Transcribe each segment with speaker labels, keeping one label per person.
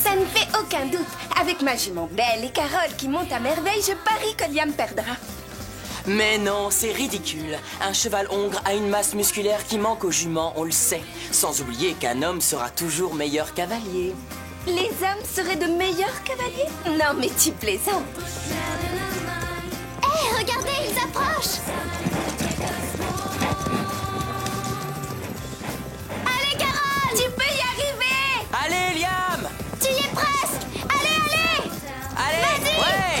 Speaker 1: Ça ne fait aucun doute. Avec ma jument Belle et Carole qui montent à merveille, je parie que Liam perdra.
Speaker 2: Mais non, c'est ridicule. Un cheval hongre a une masse musculaire qui manque aux juments, on le sait. Sans oublier qu'un homme sera toujours meilleur cavalier.
Speaker 1: Les hommes seraient de meilleurs cavaliers? Non, mais tu plaisantes.
Speaker 3: Hé, regardez, ils approchent. Allez, Carole!
Speaker 1: Tu peux y arriver!
Speaker 2: Allez, Liam!
Speaker 3: Tu y es presque! Allez, allez!
Speaker 2: Allez!
Speaker 3: Vas-y!
Speaker 2: Ouais!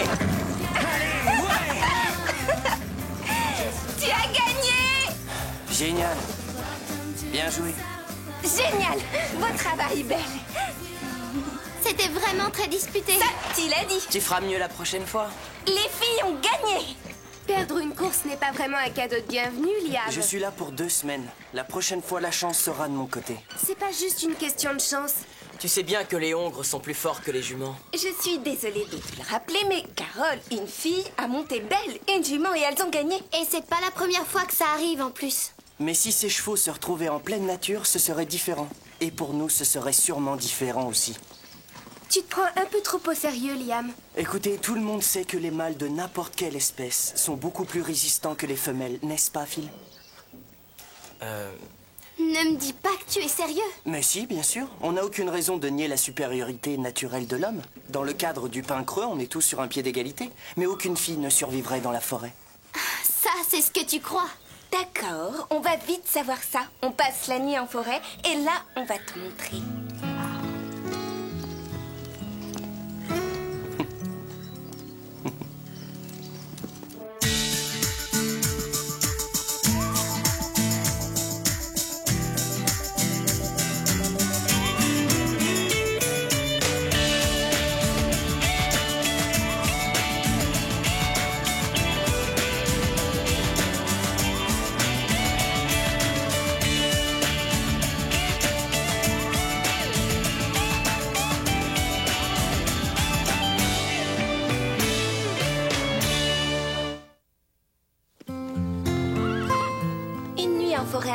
Speaker 1: Tu as gagné!
Speaker 2: Génial. Bien joué.
Speaker 1: Génial! Beau travail, Belle.
Speaker 3: C'était vraiment très disputé.
Speaker 1: Ça, tu l'as dit.
Speaker 2: Tu feras mieux la prochaine fois.
Speaker 1: Les filles ont gagné.
Speaker 4: Perdre une course n'est pas vraiment un cadeau de bienvenue, Liam.
Speaker 2: Je suis là pour 2 semaines. La prochaine fois, la chance sera de mon côté.
Speaker 4: C'est pas juste une question de chance.
Speaker 2: Tu sais bien que les hongres sont plus forts que les juments.
Speaker 1: Je suis désolée de te le rappeler, mais Carole, une fille, a monté Belle, une jument, et elles ont gagné.
Speaker 3: Et c'est pas la première fois que ça arrive en plus.
Speaker 2: Mais si ces chevaux se retrouvaient en pleine nature, ce serait différent. Et pour nous, ce serait sûrement différent aussi.
Speaker 4: Tu te prends un peu trop au sérieux, Liam.
Speaker 2: Écoutez, tout le monde sait que les mâles de n'importe quelle espèce sont beaucoup plus résistants que les femelles, n'est-ce pas, Phil?
Speaker 3: Ne me dis pas que tu es sérieux.
Speaker 2: Mais si, bien sûr. On n'a aucune raison de nier la supériorité naturelle de l'homme. Dans le cadre du pain creux, on est tous sur un pied d'égalité. Mais aucune fille ne survivrait dans la forêt.
Speaker 3: Ça, c'est ce que tu crois.
Speaker 1: D'accord, on va vite savoir ça. On passe la nuit en forêt, et là, on va te montrer.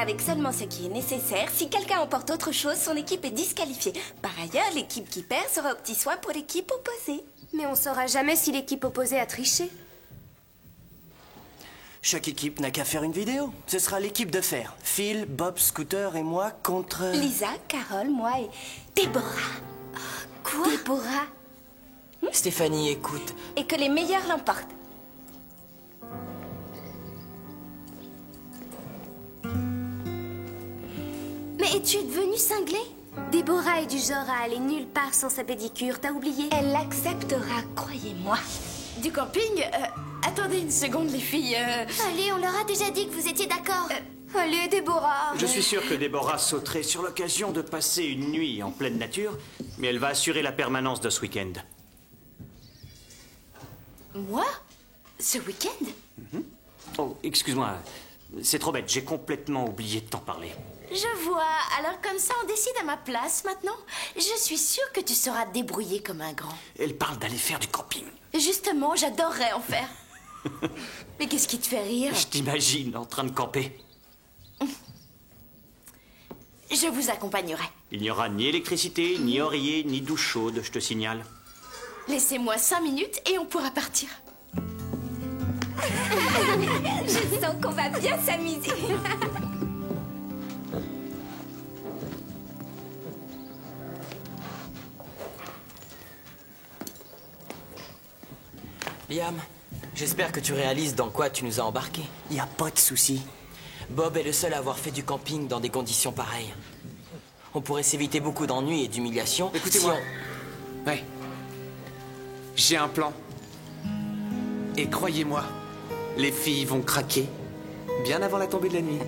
Speaker 1: Avec seulement ce qui est nécessaire. Si quelqu'un emporte autre chose, son équipe est disqualifiée. Par ailleurs, l'équipe qui perd sera au petit soin pour l'équipe opposée.
Speaker 4: Mais on saura jamais si l'équipe opposée a triché.
Speaker 2: Chaque équipe n'a qu'à faire une vidéo. Ce sera l'équipe de fer. Phil, Bob, Scooter et moi contre...
Speaker 1: Lisa, Carole, moi et Déborah.
Speaker 4: Quoi?
Speaker 1: Déborah.
Speaker 2: Stéphanie, écoute.
Speaker 1: Et que les meilleurs l'emportent.
Speaker 4: Mais es-tu devenue cinglée? Déborah est du genre à aller nulle part sans sa pédicure, t'as oublié?
Speaker 1: Elle l'acceptera, croyez-moi.
Speaker 5: Du camping attendez une seconde, les filles.
Speaker 3: Allez, on leur a déjà dit que vous étiez d'accord.
Speaker 4: Allez, Déborah.
Speaker 6: Je suis sûr que Déborah sauterait sur l'occasion de passer une nuit en pleine nature, mais elle va assurer la permanence de ce week-end.
Speaker 5: Moi? Ce week-end?
Speaker 6: Oh, excuse-moi, c'est trop bête, j'ai complètement oublié de t'en parler.
Speaker 5: Je vois. Alors comme ça, on décide à ma place maintenant. Je suis sûre que tu sauras te débrouiller comme un grand.
Speaker 6: Elle parle d'aller faire du camping.
Speaker 5: Justement, j'adorerais en faire. Mais qu'est-ce qui te fait rire?
Speaker 6: Je t'imagine en train de camper.
Speaker 5: Je vous accompagnerai.
Speaker 6: Il n'y aura ni électricité, ni oreiller, ni douche chaude, je te signale.
Speaker 5: Laissez-moi 5 minutes et on pourra partir.
Speaker 1: Je sens qu'on va bien s'amuser.
Speaker 2: Liam, j'espère que tu réalises dans quoi tu nous as embarqués. Il n'y a pas de souci. Bob est le seul à avoir fait du camping dans des conditions pareilles. On pourrait s'éviter beaucoup d'ennuis et d'humiliations.
Speaker 7: Écoutez-moi.
Speaker 2: Si
Speaker 7: Ouais. J'ai un plan. Et croyez-moi, les filles vont craquer bien avant la tombée de la nuit.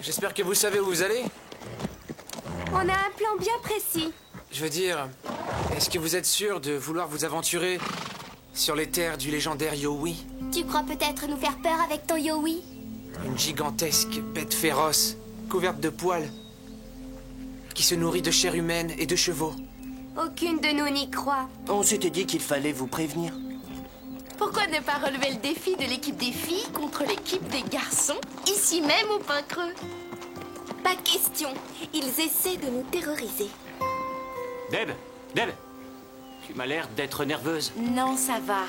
Speaker 7: J'espère que vous savez où vous allez.
Speaker 4: On a un plan bien précis.
Speaker 7: Je veux dire, est-ce que vous êtes sûr de vouloir vous aventurer sur les terres du légendaire Yowie?
Speaker 3: Tu crois peut-être nous faire peur avec ton Yowie?
Speaker 7: Une gigantesque bête féroce, couverte de poils, qui se nourrit de chair humaine et de chevaux.
Speaker 4: Aucune de nous n'y croit.
Speaker 2: On s'était dit qu'il fallait vous prévenir.
Speaker 5: Pourquoi ne pas relever le défi de l'équipe des filles contre l'équipe des garçons, ici même au Pain Creux?
Speaker 1: Pas question. Ils essaient de nous terroriser.
Speaker 6: Deb, tu m'as l'air d'être nerveuse.
Speaker 5: Non, ça va.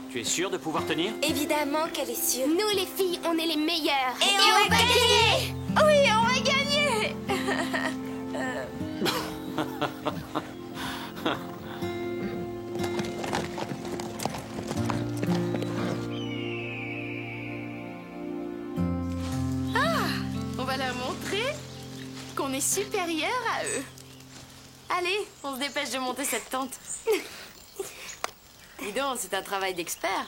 Speaker 6: Tu es sûre de pouvoir tenir?
Speaker 1: Évidemment qu'elle est sûre.
Speaker 4: Nous, les filles, on est les meilleures.
Speaker 1: Et on va gagner!
Speaker 5: Oui, on va gagner. On va leur montrer qu'on est supérieur à eux. Allez, on se dépêche de monter cette tente. Dis donc, c'est un travail d'expert.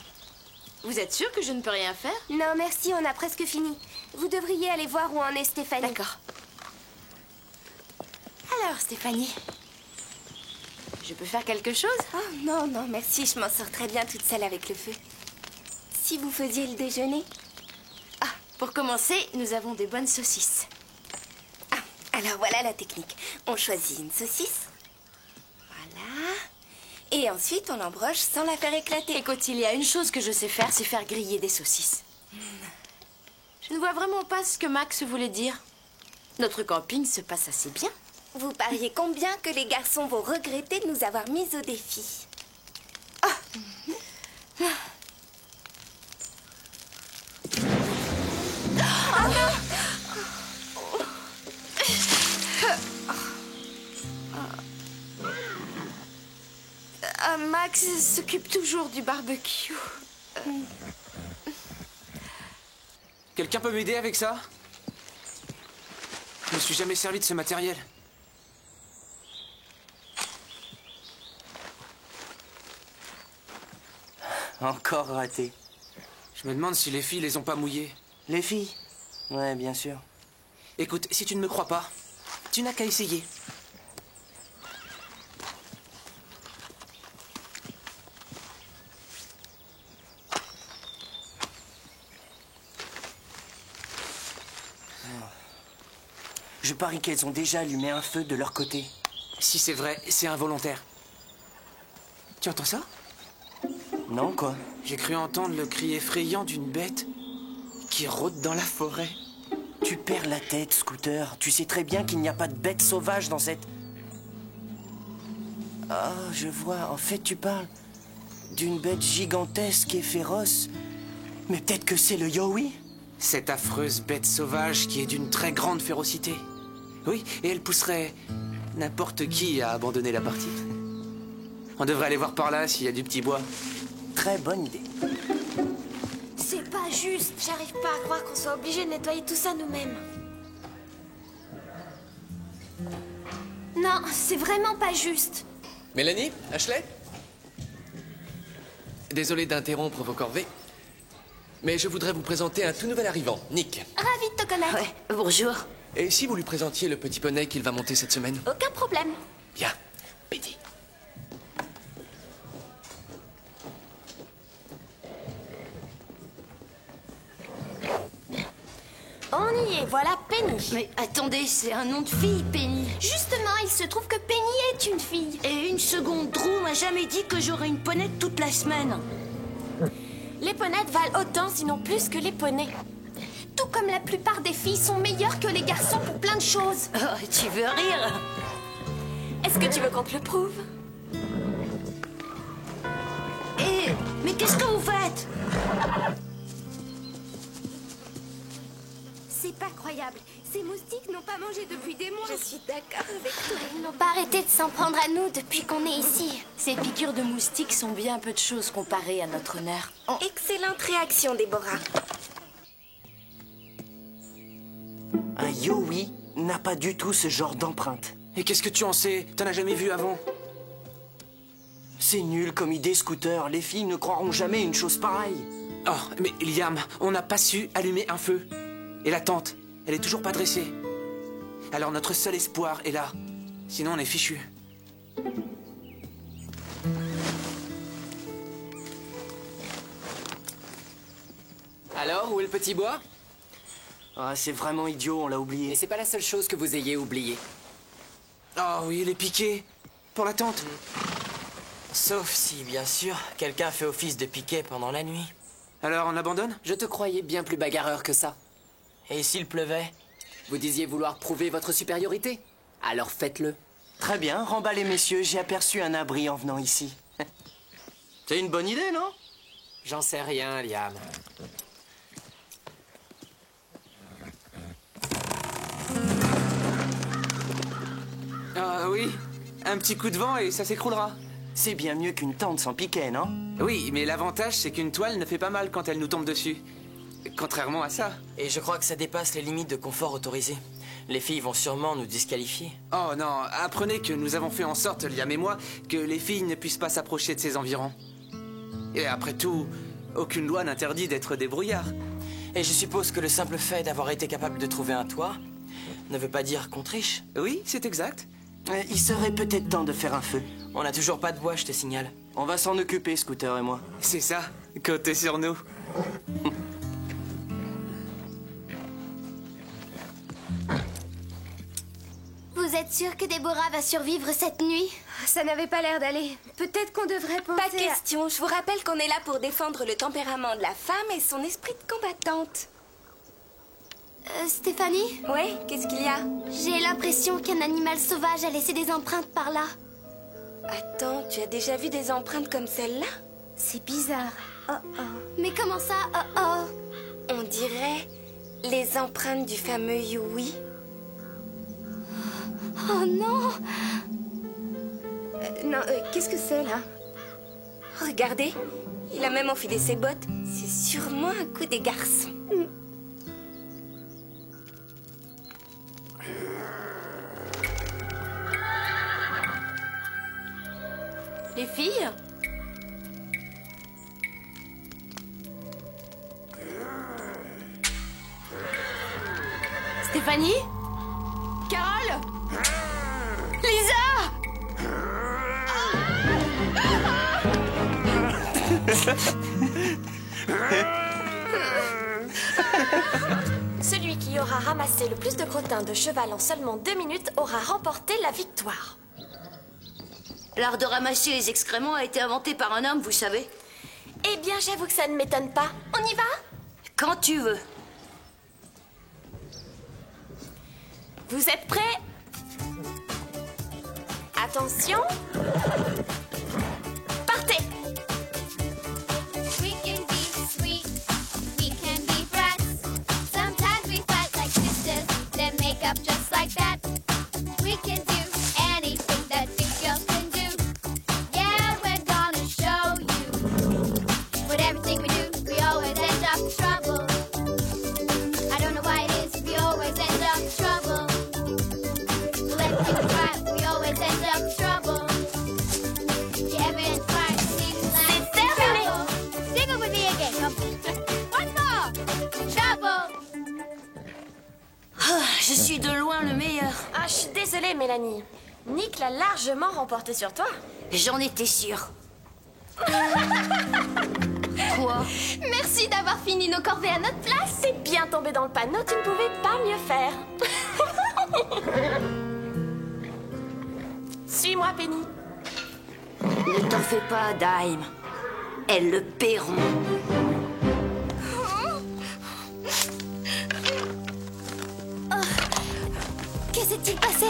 Speaker 5: Vous êtes sûr que je ne peux rien faire?
Speaker 4: Non, merci, on a presque fini. Vous devriez aller voir où en est Stéphanie.
Speaker 5: D'accord. Alors, Stéphanie, je peux faire quelque chose?
Speaker 1: Oh non, non, merci, je m'en sors très bien toute seule avec le feu. Si vous faisiez le déjeuner?
Speaker 5: Ah, pour commencer, nous avons des bonnes saucisses.
Speaker 1: Ah, alors voilà la technique. On choisit une saucisse. Voilà. Et ensuite, on l'embroche sans la faire éclater.
Speaker 5: Écoute, il y a une chose que je sais faire, c'est faire griller des saucisses. Je ne vois vraiment pas ce que Max voulait dire. Notre camping se passe assez bien.
Speaker 1: Vous pariez combien que les garçons vont regretter de nous avoir mis au défi?
Speaker 5: Max s'occupe toujours du barbecue.
Speaker 7: Quelqu'un peut m'aider avec ça? Je me suis jamais servi de ce matériel.
Speaker 2: Encore raté.
Speaker 7: Je me demande si les filles les ont pas mouillées.
Speaker 2: Les filles? Ouais, bien sûr.
Speaker 7: Écoute, si tu ne me crois pas, tu n'as qu'à essayer.
Speaker 2: Je parie qu'elles ont déjà allumé un feu de leur côté.
Speaker 7: Si c'est vrai, c'est involontaire. Tu entends ça?
Speaker 2: Non, quoi?
Speaker 7: J'ai cru entendre le cri effrayant d'une bête qui rôde dans la forêt.
Speaker 2: Tu perds la tête, Scooter. Tu sais très bien qu'il n'y a pas de bête sauvage dans cette... Ah, je vois. En fait, tu parles d'une bête gigantesque et féroce. Mais peut-être que c'est le Yowie?
Speaker 7: Cette affreuse bête sauvage qui est d'une très grande férocité. Oui, et elle pousserait n'importe qui à abandonner la partie. On devrait aller voir par là s'il y a du petit bois.
Speaker 2: Très bonne idée.
Speaker 4: C'est pas juste.
Speaker 1: J'arrive pas à croire qu'on soit obligé de nettoyer tout ça nous-mêmes.
Speaker 4: Non, c'est vraiment pas juste.
Speaker 8: Mélanie, Ashley? Désolé d'interrompre vos corvées, mais je voudrais vous présenter un tout nouvel arrivant, Nick.
Speaker 4: Ravi de te connaître.
Speaker 5: Ouais, bonjour.
Speaker 8: Et si vous lui présentiez le petit poney qu'il va monter cette semaine?
Speaker 4: Aucun problème.
Speaker 8: Bien, Betty.
Speaker 1: On y est, voilà Penny.
Speaker 5: Mais attendez, c'est un nom de fille, Penny.
Speaker 4: Justement, il se trouve que Penny est une fille.
Speaker 5: Et une seconde, Drew m'a jamais dit que j'aurais une ponette toute la semaine.
Speaker 1: Les ponettes valent autant, sinon plus que les poneys.
Speaker 4: Tout comme la plupart des filles sont meilleures que les garçons pour plein de choses.
Speaker 5: Oh, tu veux rire?
Speaker 1: Est-ce que tu veux qu'on te le prouve?
Speaker 5: Mais qu'est-ce que vous faites?
Speaker 4: C'est pas croyable. Ces moustiques n'ont pas mangé depuis des mois.
Speaker 1: Je suis d'accord avec toi.
Speaker 4: Ils n'ont pas arrêté de s'en prendre à nous depuis qu'on est ici.
Speaker 5: Ces piqûres de moustiques sont bien peu de choses comparées à notre honneur.
Speaker 1: Excellente réaction, Déborah.
Speaker 2: Un Yowie n'a pas du tout ce genre d'empreinte.
Speaker 7: Et qu'est-ce que tu en sais? T'en as jamais vu avant?
Speaker 2: C'est nul comme idée, Scooter. Les filles ne croiront jamais une chose pareille.
Speaker 7: Oh, mais Liam, on n'a pas su allumer un feu. Et la tente, elle est toujours pas dressée. Alors notre seul espoir est là. Sinon on est fichu.
Speaker 8: Alors, où est le petit bois?
Speaker 2: Ah, c'est vraiment idiot, on l'a
Speaker 8: Et
Speaker 2: oublié.
Speaker 8: c'est pas la seule chose que vous ayez oubliée.
Speaker 7: Oh oui, les piquets. Pour la tente.
Speaker 2: Sauf si, bien sûr, quelqu'un fait office de piquet pendant la nuit.
Speaker 7: Alors on abandonne?
Speaker 9: Je te croyais bien plus bagarreur que ça.
Speaker 2: Et s'il pleuvait?
Speaker 9: Vous disiez vouloir prouver votre supériorité. Alors faites-le.
Speaker 10: Très bien, remballez messieurs, j'ai aperçu un abri en venant ici. C'est une bonne idée, non?
Speaker 9: J'en sais rien, Liam.
Speaker 7: Ah oui, un petit coup de vent et ça s'écroulera.
Speaker 10: C'est bien mieux qu'une tente sans piquet, non?
Speaker 7: Oui, mais l'avantage c'est qu'une toile ne fait pas mal quand elle nous tombe dessus. Contrairement à ça.
Speaker 2: Et je crois que ça dépasse les limites de confort autorisées. Les filles vont sûrement nous disqualifier.
Speaker 7: Oh non, apprenez que nous avons fait en sorte, Liam et moi, que les filles ne puissent pas s'approcher de ces environs. Et après tout, aucune loi n'interdit d'être débrouillard.
Speaker 2: Et je suppose que le simple fait d'avoir été capable de trouver un toit ne veut pas dire qu'on triche.
Speaker 7: Oui, c'est exact.
Speaker 10: Il serait peut-être temps de faire un feu.
Speaker 2: On n'a toujours pas de bois, je te signale.
Speaker 10: On va s'en occuper, Scooter et moi.
Speaker 7: C'est ça, comptez sur nous.
Speaker 3: Vous êtes sûr que Déborah va survivre cette nuit?
Speaker 4: Ça n'avait pas l'air d'aller. Peut-être qu'on devrait penser
Speaker 1: Pas de question. Je vous rappelle qu'on est là pour défendre le tempérament de la femme et son esprit de combattante.
Speaker 3: Stéphanie?
Speaker 1: Ouais, qu'est-ce qu'il y a?
Speaker 3: J'ai l'impression qu'un animal sauvage a laissé des empreintes par là.
Speaker 1: Attends, tu as déjà vu des empreintes comme celle-là?
Speaker 4: C'est bizarre. Oh oh.
Speaker 3: Mais comment ça? Oh oh.
Speaker 1: On dirait les empreintes du fameux Yui.
Speaker 3: Oh non!
Speaker 4: Non, qu'est-ce que c'est là?
Speaker 1: Regardez, il a même enfilé ses bottes. C'est sûrement un coup des garçons.
Speaker 5: Les filles? Stéphanie? Carole? Lisa?
Speaker 11: Celui qui aura ramassé le plus de crottins de cheval en seulement 2 minutes aura remporté la victoire.
Speaker 5: L'art de ramasser les excréments a été inventé par un homme, vous savez.
Speaker 11: Eh bien, j'avoue que ça ne m'étonne pas. On y va?
Speaker 5: Quand tu veux.
Speaker 11: Vous êtes prêts? Attention. Partez!
Speaker 3: We can be sweet, we can be brats. Sometimes we fight like sisters, then make up just like that. We can do anything that big girls can do. Yeah, we're gonna show you. But everything we do, we always end up in trouble. I don't know why it is, we always end up in trouble. Well, everything we try, we always end up in trouble. Yeah, everyone's fine,
Speaker 11: C'est terminé!
Speaker 3: Sing it with me again. One more. Trouble.
Speaker 5: Je suis de loin le meilleur.
Speaker 11: Ah, je suis désolée, Mélanie. Nick l'a largement remporté sur toi.
Speaker 5: J'en étais sûre. Quoi?
Speaker 3: Merci d'avoir fini nos corvées à notre place.
Speaker 11: C'est bien tombé dans le panneau, tu ne pouvais pas mieux faire. Suis-moi, Penny.
Speaker 5: Ne t'en fais pas, Dime. Elles le paieront.
Speaker 3: Que s'est-il passé?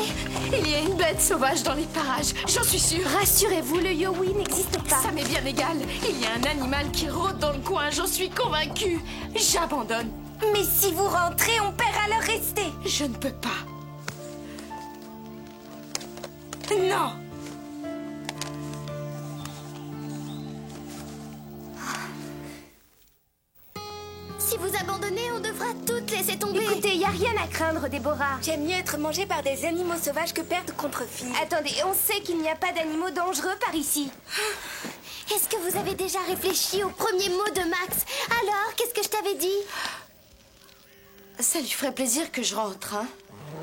Speaker 5: Il y a une bête sauvage dans les parages, j'en suis sûre.
Speaker 4: Rassurez-vous, le Yowie n'existe pas.
Speaker 5: Ça m'est bien égal. Il y a un animal qui rôde dans le coin, j'en suis convaincue. J'abandonne.
Speaker 1: Mais si vous rentrez, on perd alors rester.
Speaker 5: Je ne peux pas. Non.
Speaker 3: Si vous abandonnez, on devra toutes laisser tomber.
Speaker 4: Écoutez, y a rien à craindre, Déborah.
Speaker 1: J'aime mieux être mangé par des animaux sauvages que perdre contre filles.
Speaker 4: Attendez, on sait qu'il n'y a pas d'animaux dangereux par ici.
Speaker 3: Est-ce que vous avez déjà réfléchi au premier mot de Max? Alors, qu'est-ce que je t'avais dit?
Speaker 5: Ça lui ferait plaisir que je rentre, hein?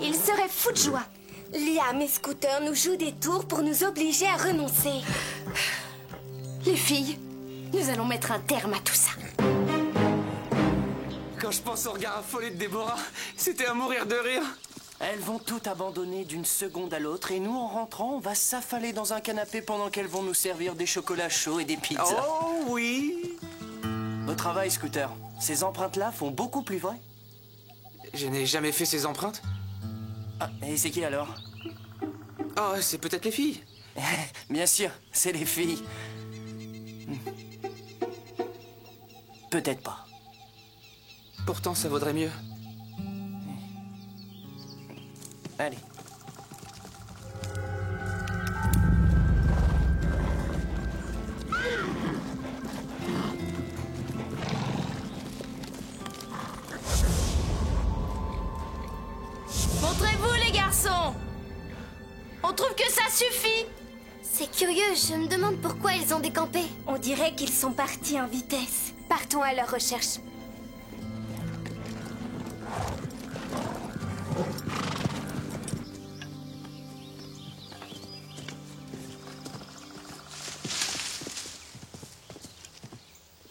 Speaker 4: Il serait fou de joie.
Speaker 1: Liam et Scooter nous jouent des tours pour nous obliger à renoncer.
Speaker 5: Les filles, nous allons mettre un terme à tout ça.
Speaker 7: Quand je pense au regard affolé de Déborah, c'était à mourir de rire.
Speaker 10: Elles vont toutes abandonner d'une seconde à l'autre et nous, en rentrant, on va s'affaler dans un canapé pendant qu'elles vont nous servir des chocolats chauds et des pizzas.
Speaker 7: Oh oui!
Speaker 10: Au travail, Scooter, ces empreintes-là font beaucoup plus vrai.
Speaker 7: Je n'ai jamais fait ces empreintes.
Speaker 10: Ah, et c'est qui alors?
Speaker 7: Oh, c'est peut-être les filles.
Speaker 10: Bien sûr, c'est les filles. Peut-être pas.
Speaker 7: Pourtant, ça vaudrait mieux.
Speaker 10: Allez.
Speaker 5: Montrez-vous, les garçons! On trouve que ça suffit!
Speaker 4: C'est curieux, je me demande pourquoi ils ont décampé.
Speaker 1: On dirait qu'ils sont partis en vitesse.
Speaker 4: Partons à leur recherche.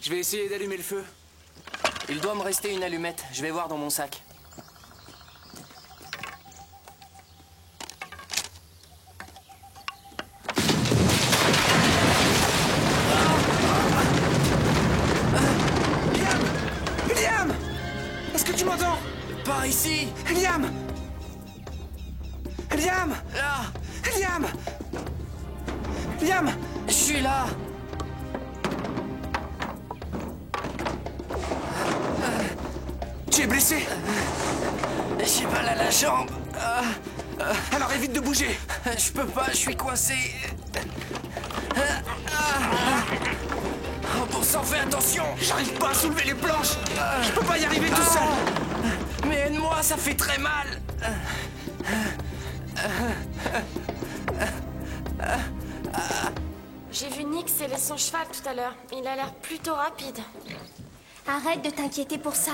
Speaker 7: Je vais essayer d'allumer le feu.
Speaker 10: Il doit me rester une allumette. Je vais voir dans mon sac.
Speaker 7: Liam! Est-ce que tu m'entends?
Speaker 10: Par ici!
Speaker 7: Liam! Liam!
Speaker 10: Là!
Speaker 7: Liam! Liam!
Speaker 10: Je suis là!
Speaker 7: Tu es blessé?
Speaker 10: J'ai mal à la jambe.
Speaker 7: Alors évite de bouger.
Speaker 10: Je peux pas, je suis coincé. Oh, bon sang, fais attention!
Speaker 7: J'arrive pas à soulever les planches. Je peux pas y arriver tout seul.
Speaker 10: Mais aide-moi, ça fait très mal.
Speaker 11: J'ai vu Nick sceller son cheval tout à l'heure. Il a l'air plutôt rapide.
Speaker 4: Arrête de t'inquiéter pour ça.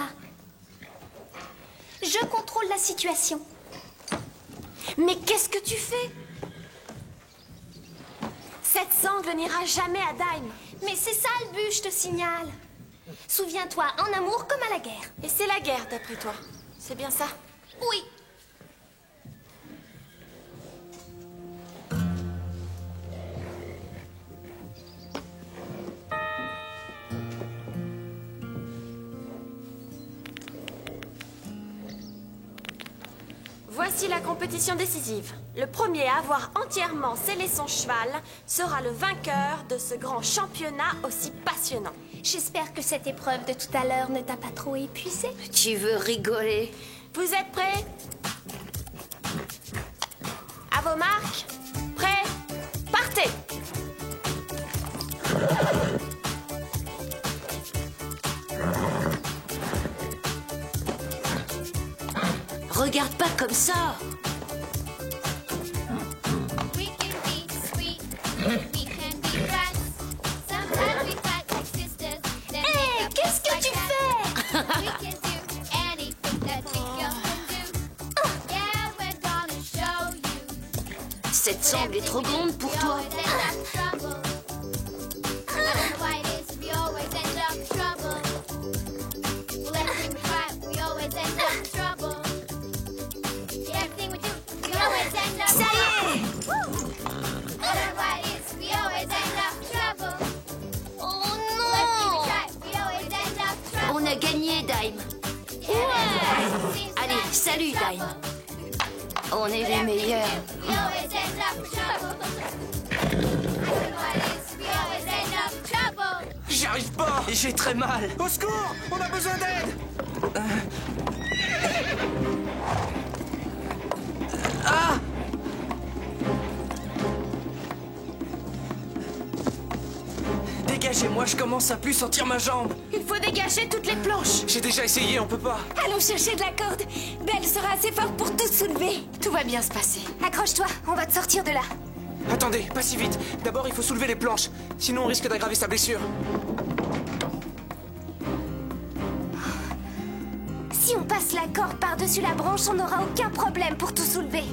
Speaker 4: Je contrôle la situation.
Speaker 11: Mais qu'est-ce que tu fais? Cette sangle n'ira jamais à Dime.
Speaker 4: Mais c'est ça le but, je te signale. Souviens-toi, en amour comme à la guerre.
Speaker 11: Et c'est la guerre, d'après toi. C'est bien ça?
Speaker 4: Oui.
Speaker 11: Voici la compétition décisive. Le premier à avoir entièrement scellé son cheval sera le vainqueur de ce grand championnat aussi passionnant.
Speaker 4: J'espère que cette épreuve de tout à l'heure ne t'a pas trop épuisé.
Speaker 5: Tu veux rigoler?
Speaker 11: Vous êtes prêts? À vos marques? Prêts? Partez!
Speaker 5: Regarde pas comme ça!
Speaker 3: We can be sweet, we can be friends. Sometimes we fight like sisters. Then
Speaker 4: Hey, qu'est-ce que tu fais?
Speaker 3: we can do anything that big girls can do. Yeah, we're gonna show you.
Speaker 5: Cette sangle est trop grande pour toi.
Speaker 3: Ça y est!
Speaker 4: Oh non!
Speaker 5: On a gagné, Dime. Allez, salut, Dime. On est les meilleurs.
Speaker 10: J'y arrive pas! J'ai très mal!
Speaker 7: Au secours! On a besoin d'aide!
Speaker 10: Dégagez-moi, je commence à plus sentir ma jambe!
Speaker 5: Il faut dégager toutes les planches.
Speaker 7: J'ai déjà essayé, on peut pas.
Speaker 1: Allons chercher de la corde. Belle sera assez forte pour tout soulever.
Speaker 5: Tout va bien se passer.
Speaker 4: Accroche-toi, on va te sortir de là.
Speaker 7: Attendez, pas si vite. D'abord, il faut soulever les planches. Sinon, on risque d'aggraver sa blessure.
Speaker 4: Si on passe la corde par-dessus la branche, on n'aura aucun problème pour tout soulever.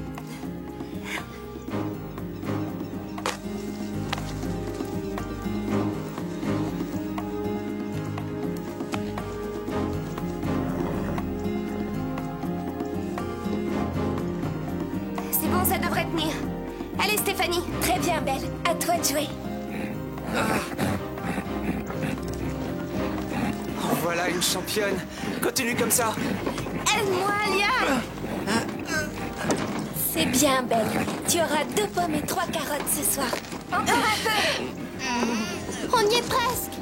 Speaker 4: tenir. Allez, Stéphanie.
Speaker 1: Très bien, Belle. À toi de jouer.
Speaker 7: Oh, voilà une championne. Continue comme ça.
Speaker 4: Aide-moi, Liam.
Speaker 1: C'est bien, Belle. Tu auras 2 pommes et 3 carottes ce soir.
Speaker 4: Encore un peu. On y est presque.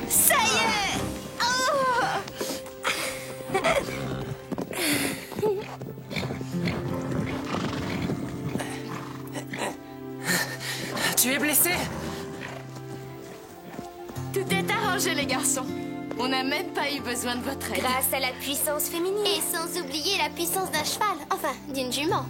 Speaker 4: Ça y est. Oh.
Speaker 10: Tu es blessé?
Speaker 5: Tout est arrangé, les garçons. On n'a même pas eu besoin de votre aide.
Speaker 4: Grâce à la puissance féminine. Et sans oublier la puissance d'un cheval. Enfin, d'une jument.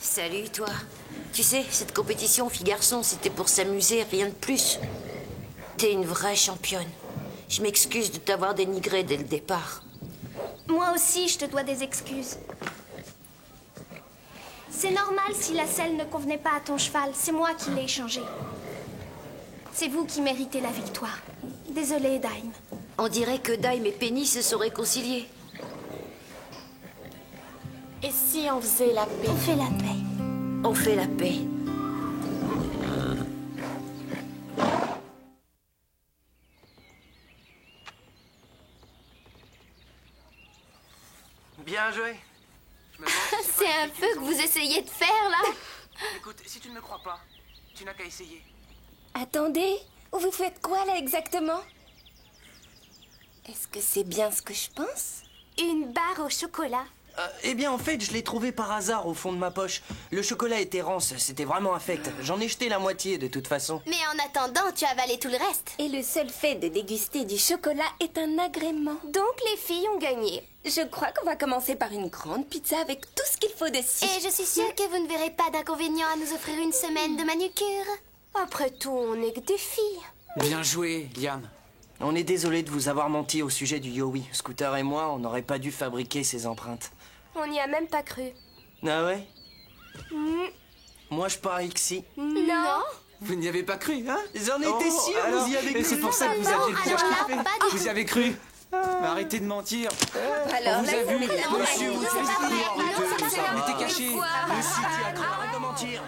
Speaker 5: Salut, toi. Tu sais, cette compétition filles-garçons, c'était pour s'amuser, rien de plus. T'es une vraie championne. Je m'excuse de t'avoir dénigré dès le départ.
Speaker 4: Moi aussi, je te dois des excuses. C'est normal si la selle ne convenait pas à ton cheval. C'est moi qui l'ai échangé. C'est vous qui méritez la victoire. Désolée, Dime.
Speaker 5: On dirait que Dime et Penny se sont réconciliés.
Speaker 11: Et si on faisait la paix?
Speaker 4: On fait la paix.
Speaker 5: On fait la paix.
Speaker 7: Bien joué. Je me demande si
Speaker 4: C'est
Speaker 7: pas
Speaker 4: un
Speaker 7: une
Speaker 4: peu que vous essayez de faire, là.
Speaker 7: Écoute, si tu ne me crois pas, tu n'as qu'à essayer.
Speaker 1: Attendez, vous faites quoi là exactement? Est-ce que c'est bien ce que je pense?
Speaker 4: Une barre au chocolat.
Speaker 10: Eh bien, en fait, je l'ai trouvé par hasard au fond de ma poche. Le chocolat était rance, c'était vraiment infect. J'en ai jeté la moitié, de toute façon.
Speaker 4: Mais en attendant, tu as avalé tout le reste.
Speaker 1: Et le seul fait de déguster du chocolat est un agrément.
Speaker 4: Donc les filles ont gagné.
Speaker 1: Je crois qu'on va commencer par une grande pizza avec tout ce qu'il faut dessus.
Speaker 4: Et je suis sûre que vous ne verrez pas d'inconvénient à nous offrir une semaine de manucure. Après tout, on n'est que des filles.
Speaker 7: Bien joué, Liam.
Speaker 10: On est désolé de vous avoir menti au sujet du Yowie. Scooter et moi, on n'aurait pas dû fabriquer ces empreintes.
Speaker 4: On n'y a même pas cru.
Speaker 10: Ah ouais? Moi, je parie que si.
Speaker 4: Non.
Speaker 7: Vous n'y avez pas cru, hein?
Speaker 10: J'en étais sûr,
Speaker 7: alors,
Speaker 10: vous y avez
Speaker 7: et
Speaker 10: cru.
Speaker 7: c'est pour ça que vous aviez le
Speaker 4: alors
Speaker 7: courage
Speaker 4: là,
Speaker 7: qu'il fait.
Speaker 4: pas du
Speaker 7: Vous y avez cru. Mais arrêtez de mentir.
Speaker 1: Alors,
Speaker 7: On vous a vu,
Speaker 1: évidemment,
Speaker 7: monsieur,
Speaker 1: non,
Speaker 7: vous
Speaker 1: c'est pas vrai.
Speaker 7: Arrêtez,
Speaker 1: Non,
Speaker 7: tout
Speaker 1: c'est
Speaker 7: ça,
Speaker 1: pas
Speaker 7: on
Speaker 1: vrai.
Speaker 7: était cachés.
Speaker 10: Monsieur, tu as cru, arrête de mentir.